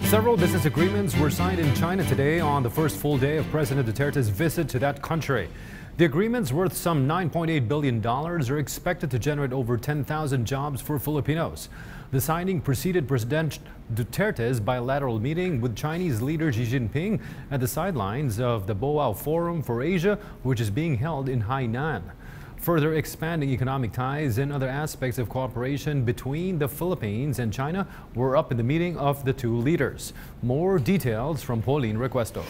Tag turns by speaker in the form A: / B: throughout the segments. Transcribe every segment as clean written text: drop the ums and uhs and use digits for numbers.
A: Several business agreements were signed in China today on the first full day of President Duterte's visit to that country. The agreements, worth some $9.8 billion, are expected to generate over 10,000 jobs for Filipinos. The signing preceded President Duterte's bilateral meeting with Chinese leader Xi Jinping at the sidelines of the Boao Forum for Asia, which is being held in Hainan. Further expanding economic ties and other aspects of cooperation between the Philippines and China were up in the meeting of the two leaders. More details from Pauline Requesto.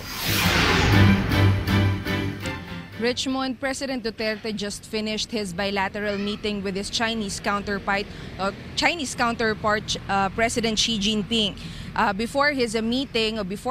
B: Richmond, President Duterte just finished his bilateral meeting with his Chinese counterpart, President Xi Jinping. Before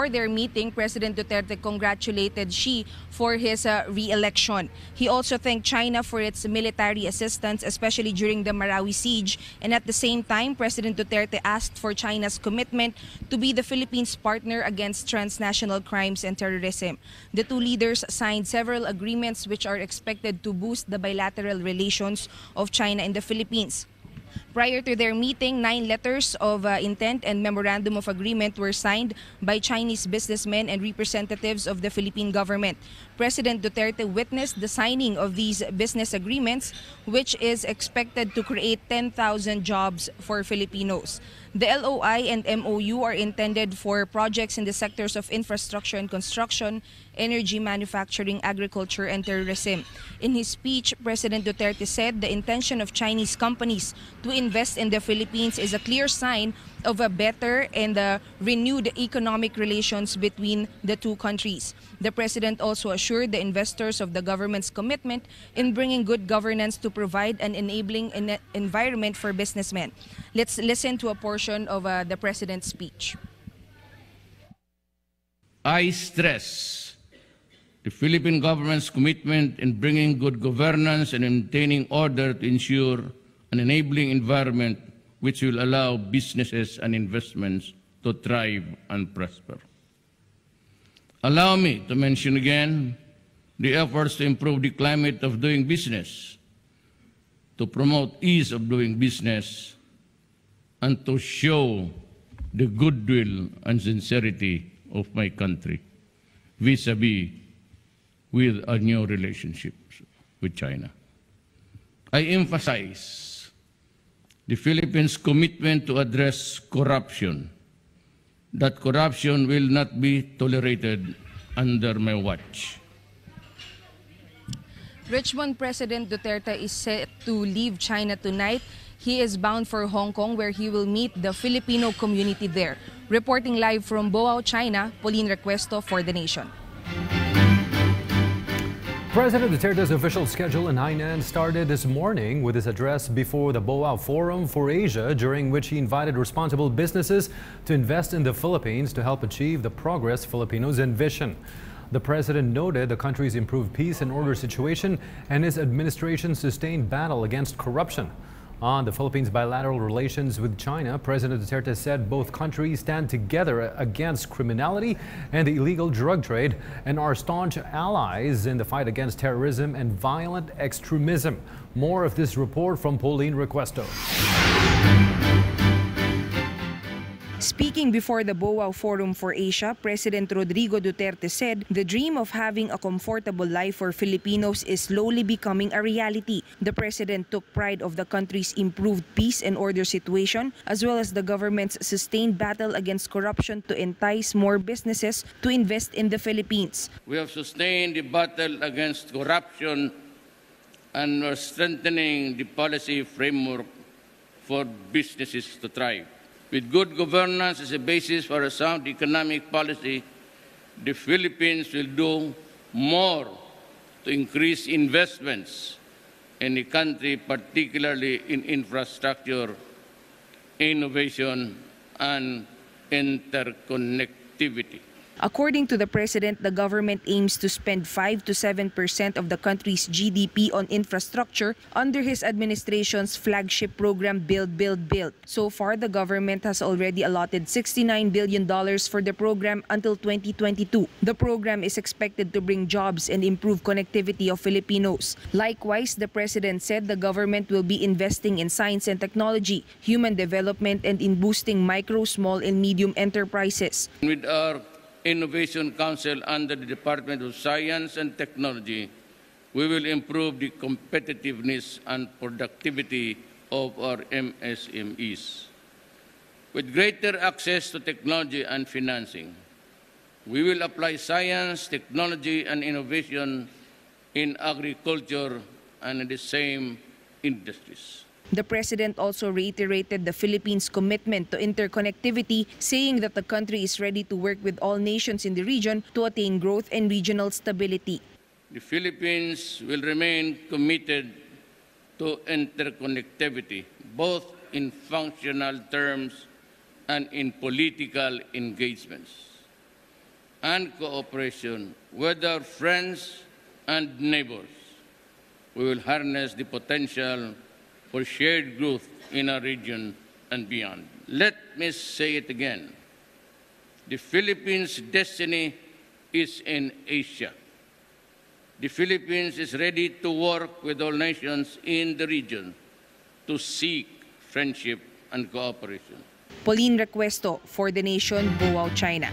B: their meeting, President Duterte congratulated Xi for his re-election. He also thanked China for its military assistance, especially during the Marawi siege. And at the same time, President Duterte asked for China's commitment to be the Philippines' partner against transnational crimes and terrorism. The two leaders signed several agreements which are expected to boost the bilateral relations of China and the Philippines. Prior to their meeting, 9 letters of intent and memorandum of agreement were signed by Chinese businessmen and representatives of the Philippine government. President Duterte witnessed the signing of these business agreements, which is expected to create 10,000 jobs for Filipinos. The LOI and MOU are intended for projects in the sectors of infrastructure and construction, energy, manufacturing, agriculture, and tourism. In his speech, President Duterte said the intention of Chinese companies to invest in the Philippines is a clear sign of a better and renewed economic relations between the two countries. The president also assured the investors of the government's commitment in bringing good governance to provide an enabling environment for businessmen. Let's listen to a portion of the president's speech.
C: I stress the Philippine government's commitment in bringing good governance and maintaining order to ensure an enabling environment which will allow businesses and investments to thrive and prosper. Allow me to mention again the efforts to improve the climate of doing business, to promote ease of doing business, and to show the goodwill and sincerity of my country vis-a-vis with our new relationships with China. I emphasize the Philippines' commitment to address corruption, that corruption will not be tolerated under my watch.
B: Richmond President Duterte is set to leave China tonight. He is bound for Hong Kong, where he will meet the Filipino community there. Reporting live from Boao, China, Pauline Requesto for The Nation.
A: President Duterte's official schedule in Hainan started this morning with his address before the Boao Forum for Asia, during which he invited responsible businesses to invest in the Philippines to help achieve the progress Filipinos envision. The president noted the country's improved peace and order situation and his administration's sustained battle against corruption. On the Philippines' bilateral relations with China, President Duterte said both countries stand together against criminality and the illegal drug trade and are staunch allies in the fight against terrorism and violent extremism. More of this report from Pauline Requesto.
B: Speaking before the Boao Forum for Asia, President Rodrigo Duterte said the dream of having a comfortable life for Filipinos is slowly becoming a reality. The president took pride of the country's improved peace and order situation, as well as the government's sustained battle against corruption to entice more businesses to invest in the Philippines.
C: We have sustained the battle against corruption and are strengthening the policy framework for businesses to thrive. With good governance as a basis for a sound economic policy, the Philippines will do more to increase investments in the country, particularly in infrastructure, innovation, and interconnectivity.
B: According to the president, the government aims to spend 5 to 7% of the country's GDP on infrastructure under his administration's flagship program Build, Build, Build. So far, the government has already allotted $69 billion for the program until 2022. The program is expected to bring jobs and improve connectivity of Filipinos. Likewise, the president said the government will be investing in science and technology, human development, and in boosting micro, small, and medium enterprises.
C: With our Innovation Council under the Department of Science and Technology, we will improve the competitiveness and productivity of our MSMEs. With greater access to technology and financing, we will apply science, technology, and innovation in agriculture and in the same industries.
B: The president also reiterated the Philippines' commitment to interconnectivity, saying that the country is ready to work with all nations in the region to attain growth and regional stability.
C: The Philippines will remain committed to interconnectivity, both in functional terms and in political engagements and cooperation with our friends and neighbors. We will harness the potential for shared growth in our region and beyond. Let me say it again. The Philippines' destiny is in Asia. The Philippines is ready to work with all nations in the region to seek friendship and cooperation.
B: Pauline Recuesto for The Nation, Boao, China.